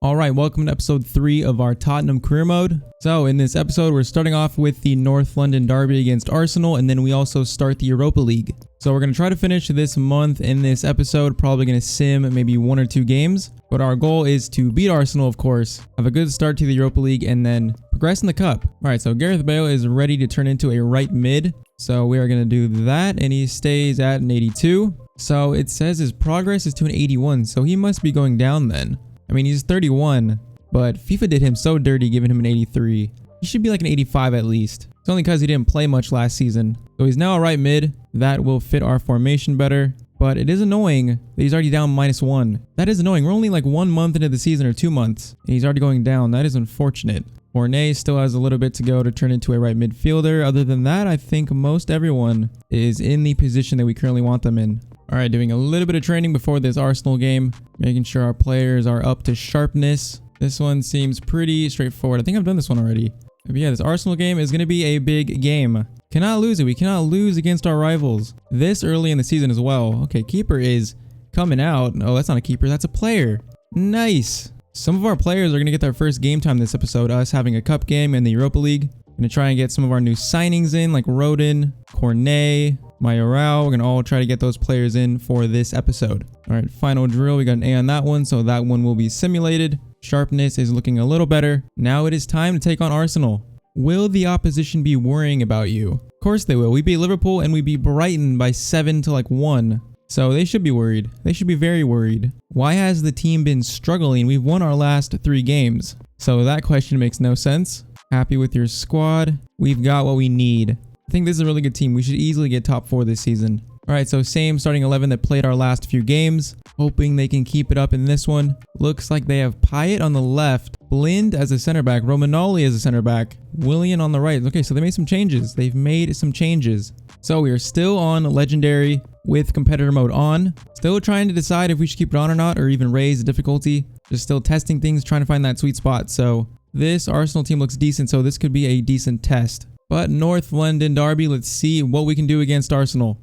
Alright, welcome to episode 3 of our Tottenham Career Mode. So in this episode, we're starting off with the North London derby against Arsenal, and then we also start the Europa League. So we're going to try to finish this month in this episode, probably going to sim maybe 1 or 2 games. But our goal is to beat Arsenal, of course, have a good start to the Europa League, and then progress in the Cup. Alright, so Gareth Bale is ready to turn into a right mid. So we are going to do that, and he stays at an 82. So it says his progress is to an 81, so he must be going down then. I mean, he's 31, but FIFA did him so dirty giving him an 83. He should be like an 85 at least. It's only because he didn't play much last season. So he's now a right mid. That will fit our formation better. But it is annoying that he's already down -1. That is annoying. We're only like 1 month into the season or 2 months, and he's already going down. That is unfortunate. Fournier still has a little bit to go to turn into a right midfielder. Other than that, I think most everyone is in the position that we currently want them in. Alright, doing a little bit of training before this Arsenal game, making sure our players are up to sharpness. This one seems pretty straightforward. I think I've done this one already. But yeah, this Arsenal game is going to be a big game. Cannot lose it. We cannot lose against our rivals this early in the season as well. Okay, keeper is coming out. Oh, that's not a keeper. That's a player. Nice. Some of our players are going to get their first game time this episode. Us having a cup game in the Europa League. Going to try and get some of our new signings in, like Rodin, Cornet, Mayoral. We're going to all try to get those players in for this episode. All right, final drill. We got an A on that one, so that one will be simulated. Sharpness is looking a little better. Now it is time to take on Arsenal. Will the opposition be worrying about you? Of course they will. We beat Liverpool and we beat Brighton by 7 to like 1. So they should be worried. They should be very worried. Why has the team been struggling? We've won our last 3 games. So that question makes no sense. Happy with your squad. We've got what we need. I think this is a really good team. We should easily get top 4 this season. Alright, so same starting 11 that played our last few games. Hoping they can keep it up in this one. Looks like they have Payet on the left, Blind as a center back, Romagnoli as a center back, Willian on the right. Okay, so they made some changes. They've made some changes. So we are still on legendary with competitor mode on. Still trying to decide if we should keep it on or not, or even raise the difficulty. Just still testing things, trying to find that sweet spot. So this Arsenal team looks decent, so this could be a decent test. But North London derby, let's see what we can do against Arsenal.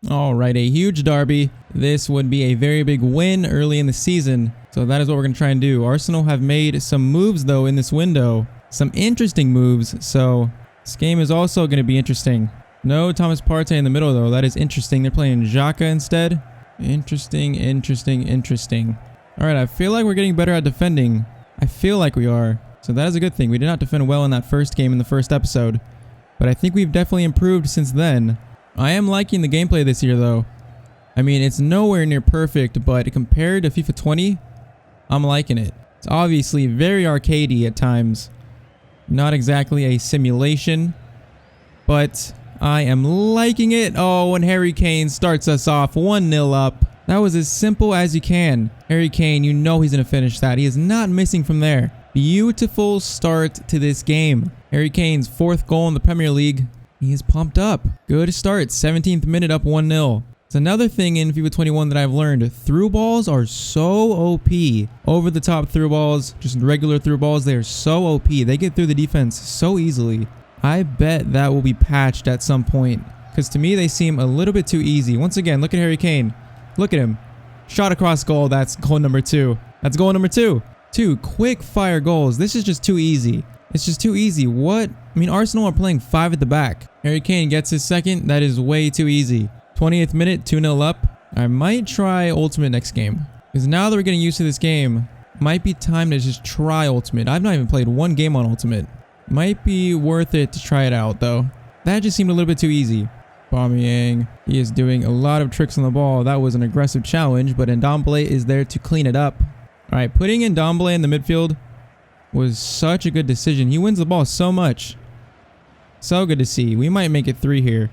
Alright, a huge derby. This would be a very big win early in the season. So that is what we're going to try and do. Arsenal have made some moves though in this window. Some interesting moves. So this game is also going to be interesting. No Thomas Partey in the middle though. That is interesting. They're playing Xhaka instead. Interesting. Alright, I feel like we're getting better at defending. I feel like we are. So that is a good thing. We did not defend well in that first game in the first episode. But I think we've definitely improved since then. I am liking the gameplay this year though. I mean, it's nowhere near perfect, but compared to FIFA 20, I'm liking it. It's obviously very arcadey at times. Not exactly a simulation, but I am liking it. Oh, and Harry Kane starts us off 1-0 up. That was as simple as you can. Harry Kane, you know he's going to finish that. He is not missing from there. Beautiful start to this game. Harry Kane's 4th goal in the Premier League. He is pumped up. Good start. 17th minute up 1-0. It's another thing in FIFA 21 that I've learned. Through balls are so OP. Over the top through balls, just regular through balls, they are so OP. They get through the defense so easily. I bet that will be patched at some point. Because to me, they seem a little bit too easy. Once again, look at Harry Kane. Look at him. Shot across goal. That's goal number 2. That's goal number 2. 2 quick fire goals. This is just too easy. It's just too easy. What? I mean, Arsenal are playing 5 at the back. Harry Kane gets his second. That is way too easy. 20th minute, 2-0 up. I might try Ultimate next game. Because now that we're getting used to this game, might be time to just try Ultimate. I've not even played 1 game on Ultimate. Might be worth it to try it out, though. That just seemed a little bit too easy. Aubameyang. He is doing a lot of tricks on the ball. That was an aggressive challenge, but Ndombele is there to clean it up. Alright, putting Ndombele in the midfield was such a good decision. He wins the ball so much. So good to see. We might make it 3 here.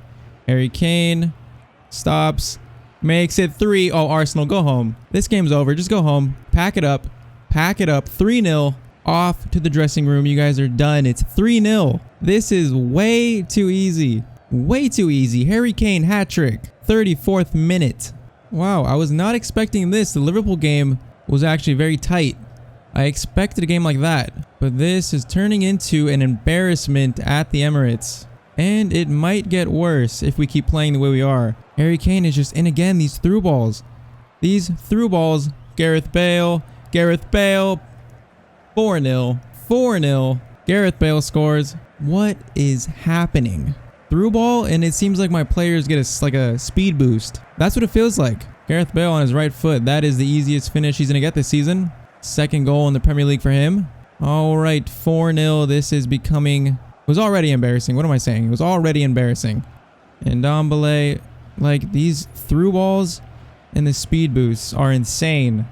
Harry Kane stops, makes it 3. Oh, Arsenal, go home. This game's over. Just go home. Pack it up. Pack it up. 3-0. Off to the dressing room. You guys are done. It's 3-0. This is way too easy. Way too easy. Harry Kane hat trick. 34th minute. Wow, I was not expecting this. The Liverpool game was actually very tight. I expected a game like that, but this is turning into an embarrassment at the Emirates. And it might get worse if we keep playing the way we are. Harry Kane is just in again, these through balls. These through balls. Gareth Bale. 4-0. 4-0. Gareth Bale scores. What is happening? Through ball, and it seems like my players get a speed boost. That's what it feels like. Gareth Bale on his right foot. That is the easiest finish he's going to get this season. Second goal in the Premier League for him. All right, 4-0. This is becoming... It was already embarrassing. What am I saying? It was already embarrassing. And Ndombele, like, these through balls and the speed boosts are insane.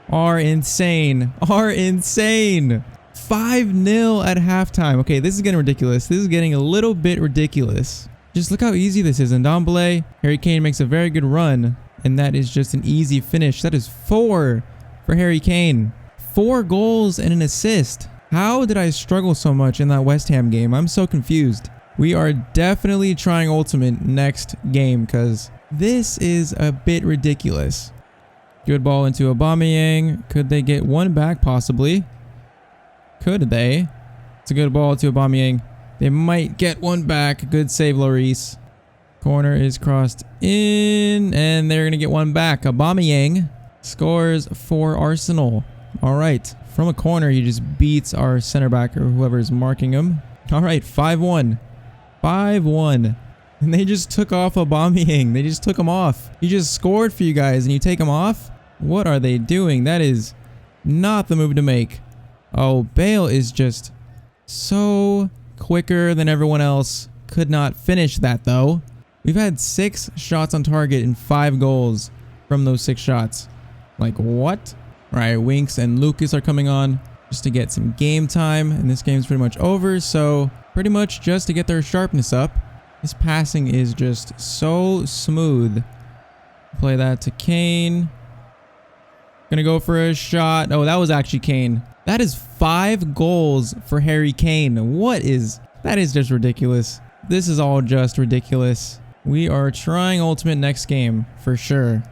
Are insane. 5-0 at halftime. Okay, this is getting ridiculous. This is getting a little bit ridiculous. Just look how easy this is. And Ndombele, Harry Kane makes a very good run. And that is just an easy finish. That is 4 for Harry Kane. 4 goals and an assist. How did I struggle so much in that West Ham game? I'm so confused. We are definitely trying Ultimate next game because this is a bit ridiculous. Good ball into Aubameyang. Could they get one back possibly? Could they? It's a good ball to Aubameyang. They might get one back. Good save, Lloris. Corner is crossed in, and they're going to get one back. Aubameyang scores for Arsenal. All right. From a corner, he just beats our center back or whoever is marking him. All right, 5-1. 5-1. And they just took off Aubameyang. They just took him off. He just scored for you guys, and you take him off? What are they doing? That is not the move to make. Oh, Bale is just so quicker than everyone else. Could not finish that, though. We've had 6 shots on target and 5 goals from those 6 shots. Like, what? All right, Winks and Lucas are coming on just to get some game time. And this game's pretty much over. So, pretty much just to get their sharpness up. This passing is just so smooth. Play that to Kane. Gonna go for a shot. Oh, that was actually Kane. That is 5 goals for Harry Kane. That is just ridiculous. This is all just ridiculous. We are trying Ultimate next game for sure.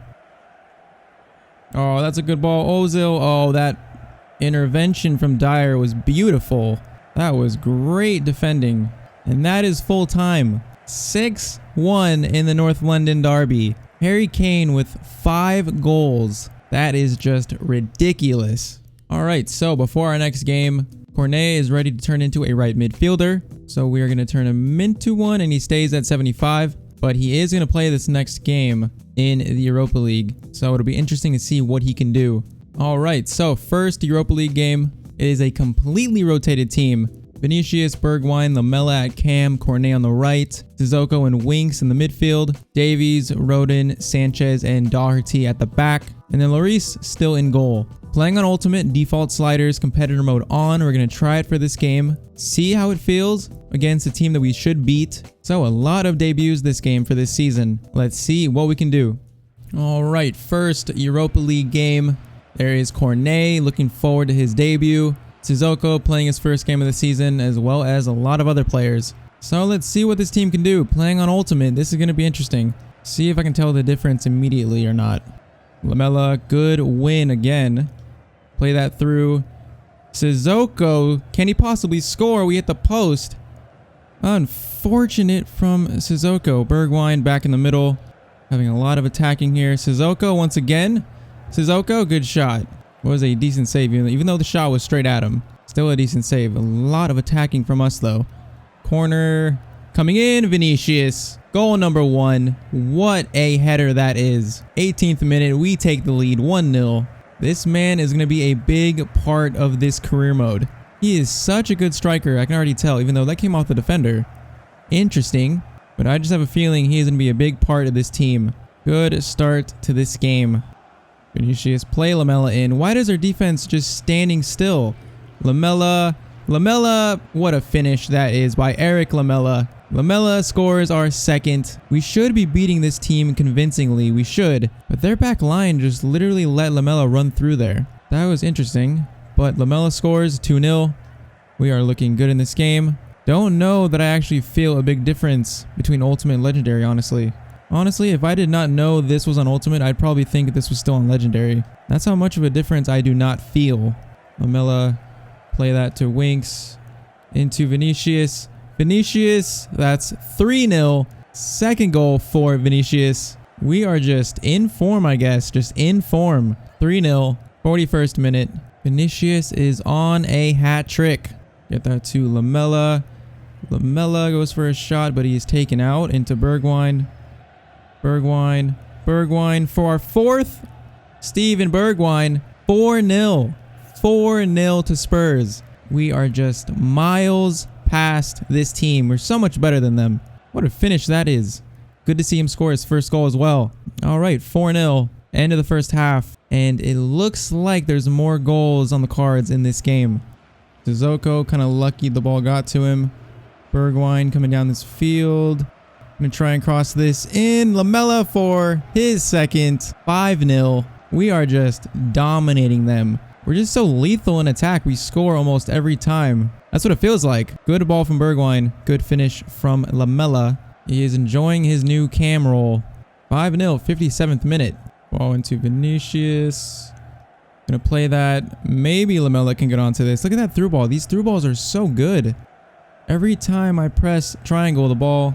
Oh, that's a good ball. Ozil. Oh, that intervention from Dyer was beautiful. That was great defending. And that is full time. 6-1 in the North London derby. Harry Kane with 5 goals. That is just ridiculous. All right, so before our next game, Cornet is ready to turn into a right midfielder. So we are going to turn him into one, and he stays at 75. But he is going to play this next game in the Europa League. So it'll be interesting to see what he can do. All right, so first Europa League game. It is a completely rotated team. Vinicius, Bergwijn, Lamela at cam, Cornet on the right, Sissoko and Winks in the midfield, Davies, Rodin, Sanchez, and Doherty at the back, and then Lloris still in goal. Playing on Ultimate, default sliders, competitor mode on. We're going to try it for this game. See how it feels against a team that we should beat. So a lot of debuts this game for this season. Let's see what we can do. All right, first Europa League game. There is Cornet, looking forward to his debut. Sissoko playing his first game of the season, as well as a lot of other players. So let's see what this team can do. Playing on Ultimate, this is going to be interesting. See if I can tell the difference immediately or not. Lamela, good win again. Play that through. Sissoko, can he possibly score? We hit the post. Unfortunate from Sissoko. Bergwijn back in the middle. Having a lot of attacking here. Sissoko once again. Sissoko, good shot. Was a decent save, even though the shot was straight at him. Still a decent save. A lot of attacking from us, though. Corner coming in. Vinicius. Goal number 1. What a header that is. 18th minute. We take the lead 1-0. This man is going to be a big part of this career mode. He is such a good striker. I can already tell, even though that came off the defender. Interesting. But I just have a feeling he is going to be a big part of this team. Good start to this game. Vinicius, play Lamela in. Why does our defense just standing still? Lamela, what a finish that is by Eric Lamela. Lamela scores our second. We should be beating this team convincingly. We should. But their back line just literally let Lamela run through there. That was interesting. But Lamela scores 2-0. We are looking good in this game. Don't know that I actually feel a big difference between Ultimate and Legendary, honestly. Honestly, if I did not know this was on Ultimate, I'd probably think this was still on Legendary. That's how much of a difference I do not feel. Lamela, play that to Winks. Into Vinicius. Vinicius, that's 3-0. Second goal for Vinicius. We are just in form, I guess. Just in form. 3-0. 41st minute. Vinicius is on a hat trick. Get that to Lamela. Lamela goes for a shot, but he is taken out into Bergwijn. Bergwijn for our fourth. Steven Bergwijn. 4-0. 4-0 to Spurs. We are just miles past this team. We're so much better than them. What a finish that is. Good to see him score his first goal as well. All right, 4-0. End of the first half. And it looks like there's more goals on the cards in this game. Sissoko kind of lucky the ball got to him. Bergwijn coming down this field. Gonna try and cross this in. Lamela for his second. 5-0. We are just dominating them. We're just so lethal in attack. We score almost every time. That's what it feels like. Good ball from Bergwijn. Good finish from Lamela. He is enjoying his new cam roll. 5-0, 57th minute. Ball into Vinicius. Gonna play that. Maybe Lamela can get onto this. Look at that through ball. These through balls are so good. Every time I press triangle, the ball...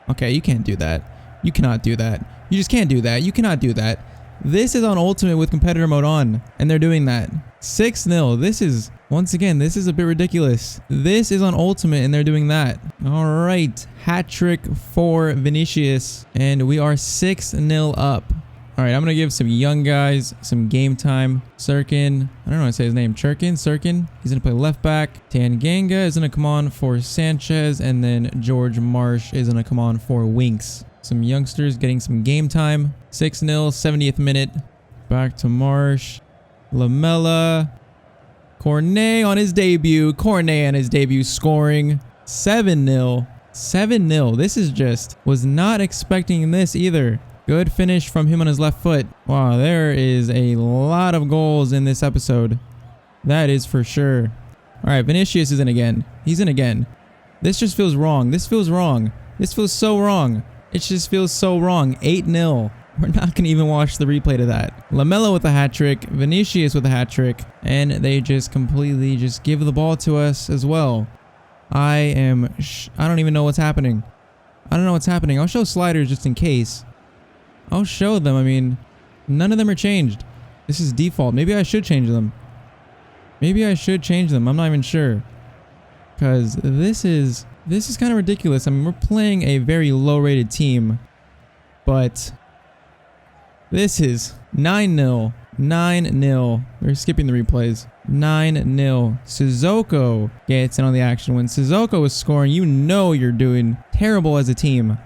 Okay, you can't do that. You cannot do that. You just can't do that. You cannot do that. This is on Ultimate with competitor mode on, and they're doing that. 6-0. This is, once again, this is a bit ridiculous. This is on Ultimate, and they're doing that. All right. Hat trick for Vinicius, and we are 6-0 up. All right, I'm going to give some young guys some game time. Sirkin, I don't know how to say his name. Sirkin. He's going to play left back. Tanganga is going to come on for Sanchez, and then George Marsh is going to come on for Winks. Some youngsters getting some game time. 6-0, 70th minute. Back to Marsh. Lamela. Cornet on his debut. Cornet on his debut scoring. 7-0. 7-0. This is just... Was not expecting this either. Good finish from him on his left foot. Wow, there is a lot of goals in this episode. That is for sure. All right, Vinicius is in again. He's in again. This just feels wrong. This feels wrong. This feels so wrong. It just feels so wrong. 8-0. We're not going to even watch the replay to that. Lamela with a hat trick. Vinicius with a hat trick. And they just completely just give the ball to us as well. I don't even know what's happening. I don't know what's happening. I'll show sliders just in case. I'll show them. I mean, none of them are changed. This is default. Maybe I should change them. Maybe I should change them. I'm not even sure. Because this is kind of ridiculous. I mean, we're playing a very low-rated team. But this is 9-0. 9-0. We're skipping the replays. 9-0. Sissoko gets in on the action. When Sissoko is scoring, you know you're doing terrible as a team.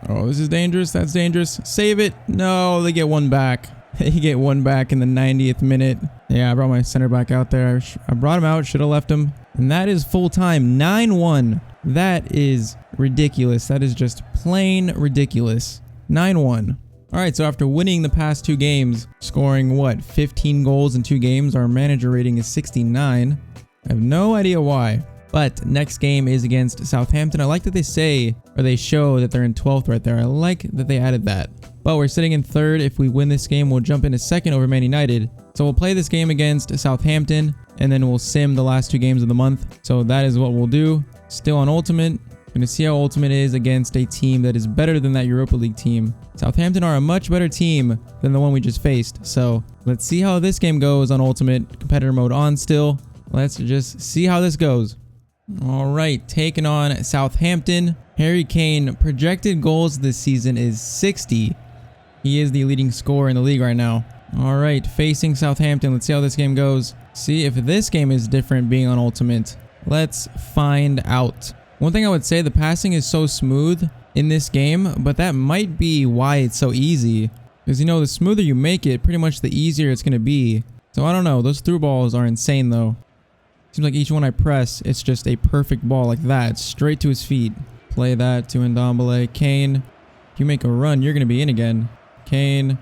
Oh, this is dangerous. That's dangerous. Save it. No, they get one back. They get one back in the 90th minute. Yeah, I brought my center back out there. I brought him out. Should have left him. And that is full time. 9-1. That is ridiculous. That is just plain ridiculous. 9-1. All right, so after winning the past 2 games, scoring what, 15 goals in 2 games, our manager rating is 69. I have no idea why. But next game is against Southampton. I like that they say, or they show that they're in 12th right there. I like that they added that. But we're sitting in 3rd. If we win this game, we'll jump into 2nd over Man United. So we'll play this game against Southampton, and then we'll sim the last 2 games of the month. So that is what we'll do. Still on Ultimate. Going to see how Ultimate is against a team that is better than that Europa League team. Southampton are a much better team than the one we just faced. So let's see how this game goes on Ultimate. Competitor mode on still. Let's just see how this goes. All right, taking on Southampton. Harry Kane, projected goals this season is 60. He is the leading scorer in the league right now. All right, facing Southampton. Let's see how this game goes. See if this game is different being on Ultimate. Let's find out. One thing I would say, the passing is so smooth in this game, but that might be why it's so easy. Because, you know, the smoother you make it, pretty much the easier it's going to be. So I don't know. Those through balls are insane, though. Seems like each one I press, it's just a perfect ball like that, straight to his feet. Play that to Ndombele. Kane, if you make a run, you're going to be in again. Kane,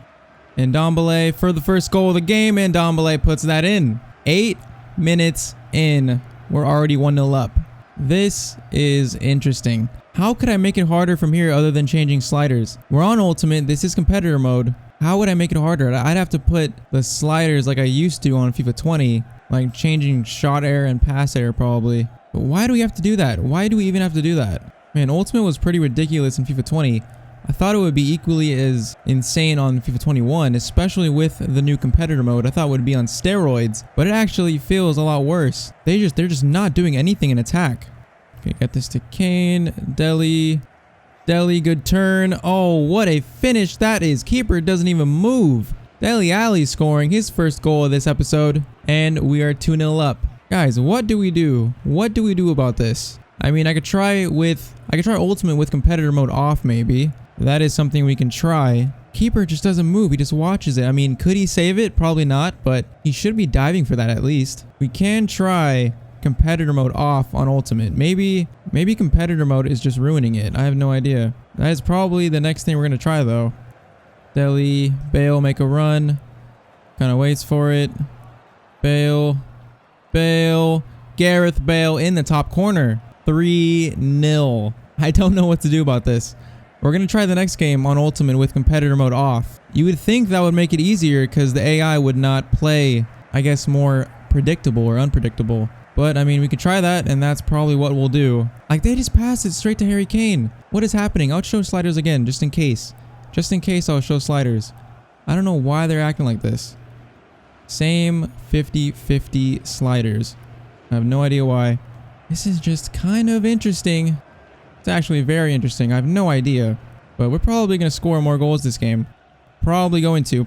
Ndombele for the first goal of the game. Ndombele puts that in. 8 minutes in. We're already 1-0 up. This is interesting. How could I make it harder from here other than changing sliders? We're on Ultimate. This is competitor mode. How would I make it harder? I'd have to put the sliders like I used to on FIFA 20. Like changing shot error and pass error probably. But why do we have to do that? Why do we even have to do that? Man, Ultimate was pretty ridiculous in FIFA 20. I thought it would be equally as insane on FIFA 21, especially with the new competitor mode. I thought it would be on steroids, but it actually feels a lot worse. They're just not doing anything in attack. Okay, get this to Kane. Deli, good turn. Oh, what a finish that is. Keeper doesn't even move. Dele Alli scoring his first goal of this episode, and we are 2-0 up. Guys, what do we do? What do we do about this? I mean, I could try ultimate with competitor mode off maybe. That is something we can try. Keeper just doesn't move. He just watches it. I mean, could he save it? Probably not, but he should be diving for that at least. We can try competitor mode off on ultimate. Maybe competitor mode is just ruining it. I have no idea. That is probably the next thing we're going to try though. Dele, Bale make a run. Kind of waits for it. Bale. Gareth Bale in the top corner. 3-0. I don't know what to do about this. We're going to try the next game on ultimate with competitor mode off. You would think that would make it easier because the AI would not play, I guess, more predictable or unpredictable. But I mean, we could try that, and that's probably what we'll do. Like, they just passed it straight to Harry Kane. What is happening? I'll show sliders again, just in case. Just in case, I'll show sliders. I don't know why they're acting like this. Same 50-50 sliders. I have no idea why. This is just kind of interesting. It's actually very interesting. I have no idea. But we're probably going to score more goals this game. Probably going to.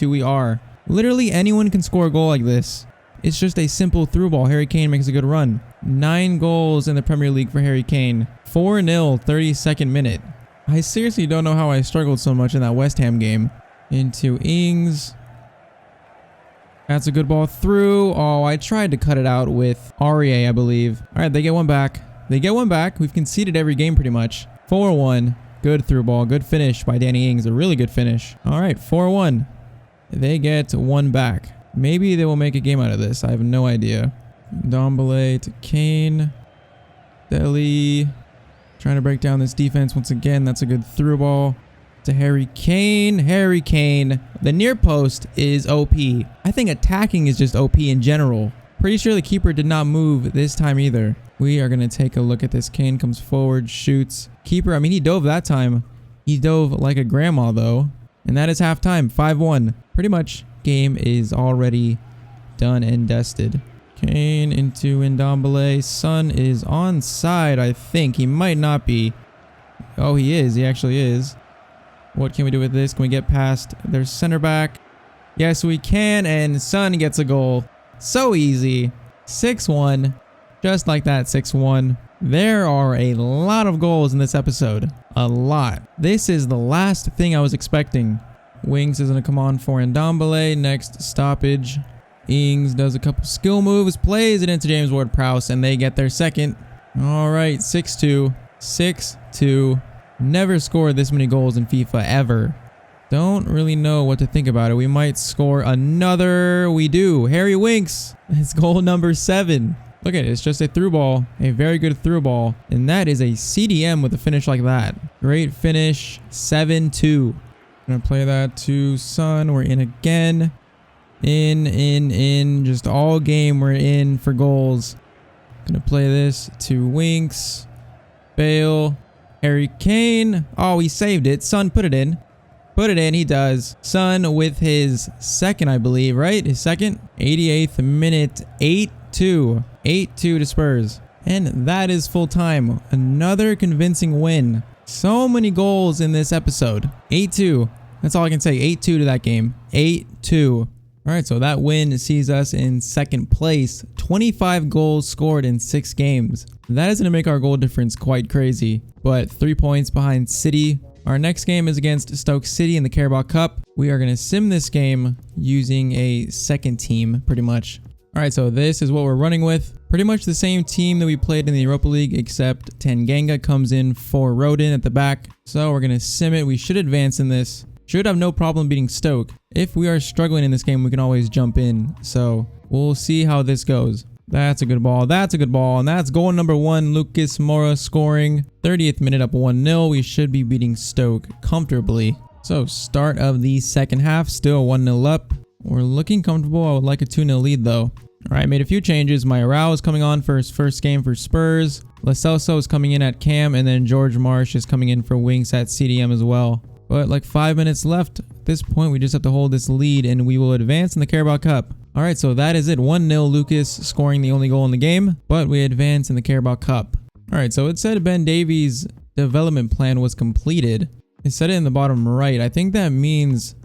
We are. Literally anyone can score a goal like this. It's just a simple through ball. Harry Kane makes a good run. 9 goals in the Premier League for Harry Kane. 4-0, 32nd minute. I seriously don't know how I struggled so much in that West Ham game. Into Ings. That's a good ball through. Oh, I tried to cut it out with Aurier, I believe. All right, they get one back. We've conceded every game pretty much. 4-1. Good through ball. Good finish by Danny Ings. A really good finish. All right, 4-1. They get one back. Maybe they will make a game out of this. I have no idea. Ndombele to Kane. Dele. Trying to break down this defense once again. That's a good through ball. To Harry Kane. The near post is OP. I think attacking is just OP in general. Pretty sure the keeper did not move this time either. We are going to take a look at this. Kane comes forward, shoots. Keeper, I mean, he dove that time. He dove like a grandma though. And that is halftime. 5-1. Pretty much game is already done and dusted. Kane into Ndombele. Son is onside, I think. He might not be. Oh, he is. He actually is. What can we do with this? Can we get past their center back? Yes, we can. And Son gets a goal. So easy. 6-1. Just like that, 6-1. There are a lot of goals in this episode. A lot. This is the last thing I was expecting. Wings is going to come on for Ndombele. Next stoppage. Ings does a couple skill moves. Plays it into James Ward-Prowse. And they get their second. All right. 6-2. 6-2. Never scored this many goals in FIFA ever. Don't really know what to think about it. We might score another. We do. Harry Winks. It's goal number 7. Look at it. It's just a through ball. A very good through ball. And that is a CDM with a finish like that. Great finish. 7-2. Gonna play that to Son. We're in again. In. Just all game we're in for goals. Gonna play this to Winks. Bale. Harry Kane. Oh, he saved it. Son, put it in. He does. Son with his second, I believe, right? His second. 88th minute. 8-2. 8-2 to Spurs. And that is full time. Another convincing win. So many goals in this episode. 8-2. That's all I can say. 8-2 to that game. 8-2. All right, so that win sees us in second place. 25 goals scored in 6 games. That is going to make our goal difference quite crazy. But 3 points behind City. Our next game is against Stoke City in the Carabao Cup. We are going to sim this game using a second team, pretty much. All right, so this is what we're running with. Pretty much the same team that we played in the Europa League, except Tanganga comes in for Rodin at the back. So we're going to sim it. We should advance in this. Should have no problem beating Stoke. If we are struggling in this game, we can always jump in. So we'll see how this goes. That's a good ball. That's a good ball. And that's goal number 1. Lucas Moura scoring. 30th minute up 1-0. We should be beating Stoke comfortably. So start of the second half. Still 1-0 up. We're looking comfortable. I would like a 2-0 lead though. All right, made a few changes. Mayoral is coming on for his first game for Spurs. Lo Celso is coming in at cam, and then George Marsh is coming in for wings at CDM as well. But like 5 minutes left. At this point, we just have to hold this lead, and we will advance in the Carabao Cup. All right, so that is it. 1-0, Lucas scoring the only goal in the game, but we advance in the Carabao Cup. All right, so it said Ben Davies' development plan was completed. It said it in the bottom right. I think that means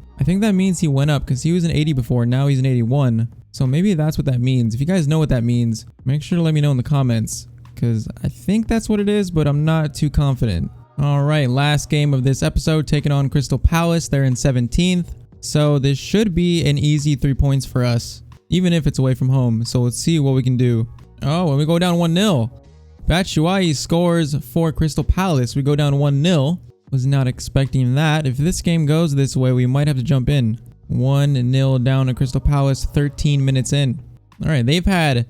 he went up because he was an 80 before. Now he's an 81. So maybe that's what that means. If you guys know what that means, make sure to let me know in the comments because I think that's what it is, but I'm not too confident. All right, last game of this episode, taking on Crystal Palace. They're in 17th. So this should be an easy 3 points for us, even if it's away from home. So let's see what we can do. Oh, and we go down 1-0. Batshuayi scores for Crystal Palace. We go down 1-0. Was not expecting that. If this game goes this way, we might have to jump in. 1-0 down to Crystal Palace, 13 minutes in. All right, they've had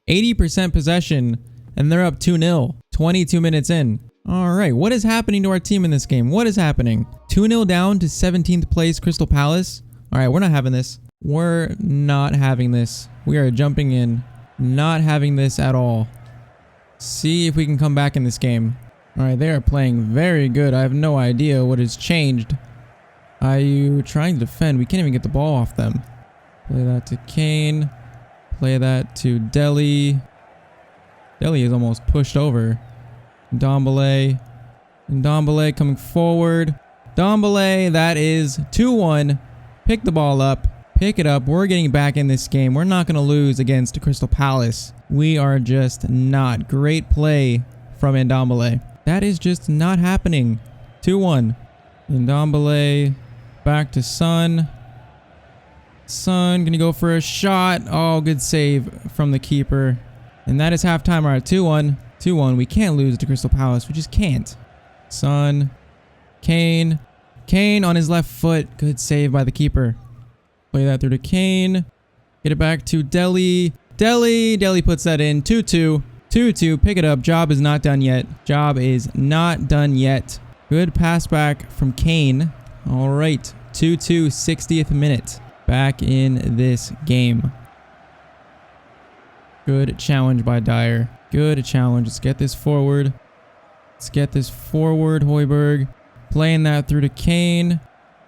80% possession, and they're up 2-0, 22 minutes in. All right, what is happening to our team in this game? What is happening? 2-0 down to 17th place Crystal Palace. All right, we're not having this. We're not having this. We are jumping in. Not having this at all. See if we can come back in this game. All right, they are playing very good. I have no idea what has changed. Are you trying to defend? We can't even get the ball off them. Play that to Kane. Play that to Dele. Dele is almost pushed over. Ndombele. Ndombele coming forward. Ndombele, that is 2-1. Pick the ball up. Pick it up. We're getting back in this game. We're not going to lose against Crystal Palace. We are just not. Great play from Ndombele. That is just not happening. 2-1. Ndombele back to Son. Son gonna go for a shot. Oh, good save from the keeper. And that is halftime. All right, 2-1. 2-1. We can't lose to Crystal Palace. We just can't. Son. Kane. Kane on his left foot. Good save by the keeper. Play that through to Kane. Get it back to Dele. Dele puts that in. 2-2. 2-2. Pick it up. Job is not done yet. Job is not done yet. Good pass back from Kane. All right. 2-2. 60th minute. Back in this game. Good challenge by Dyer. Good challenge. Let's get this forward. Højbjerg. Playing that through to Kane.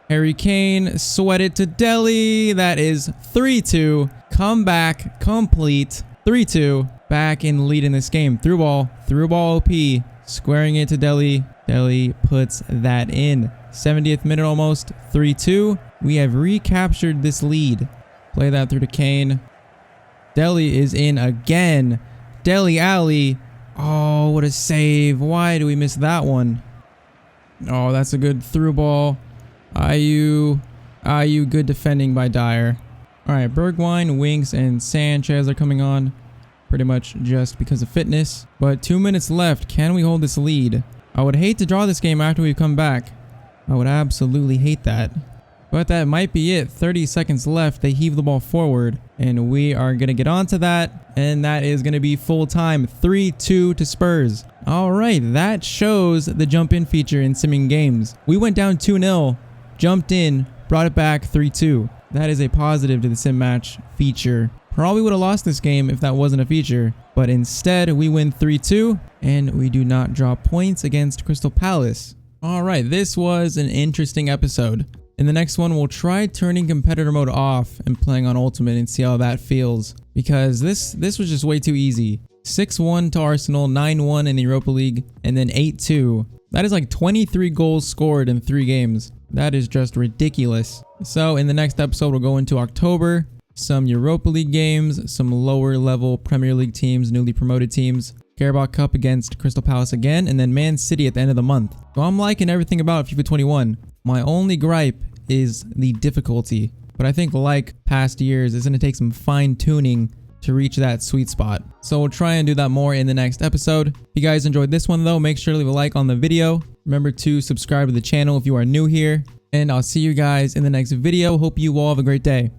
Harry Kane. Sweat it to Dele. That is 3-2. Comeback complete. 3-2. Back in the lead in this game. Through ball OP. Squaring it to Dele. Dele puts that in. 70th minute almost. 3-2. We have recaptured this lead. Play that through to Kane. Dele is in again. Dele Alli. Oh, what a save. Why do we miss that one? Oh, that's a good through ball. Ayew, good defending by Dyer. All right, Bergwijn, Winks, and Sanchez are coming on. Pretty much just because of fitness. But 2 minutes left. Can we hold this lead? I would hate to draw this game after we come back. I would absolutely hate that. But that might be it. 30 seconds left. They heave the ball forward. And we are going to get onto that. And that is going to be full time. 3-2 to Spurs. All right. That shows the jump in feature in simming games. We went down 2-0. Jumped in. Brought it back 3-2. That is a positive to the sim match feature. Probably would have lost this game if that wasn't a feature. But instead, we win 3-2. And we do not draw points against Crystal Palace. All right. This was an interesting episode. In the next one, we'll try turning competitor mode off and playing on ultimate and see how that feels. Because this was just way too easy. 6-1 to Arsenal, 9-1 in the Europa League, and then 8-2. That is like 23 goals scored in 3 games. That is just ridiculous. So in the next episode, we'll go into October. Some Europa League games, some lower level Premier League teams, newly promoted teams. Carabao Cup against Crystal Palace again, and then Man City at the end of the month. So I'm liking everything about FIFA 21. My only gripe is the difficulty, but I think like past years, it's going to take some fine tuning to reach that sweet spot. So we'll try and do that more in the next episode. If you guys enjoyed this one though, make sure to leave a like on the video. Remember to subscribe to the channel if you are new here, and I'll see you guys in the next video. Hope you all have a great day.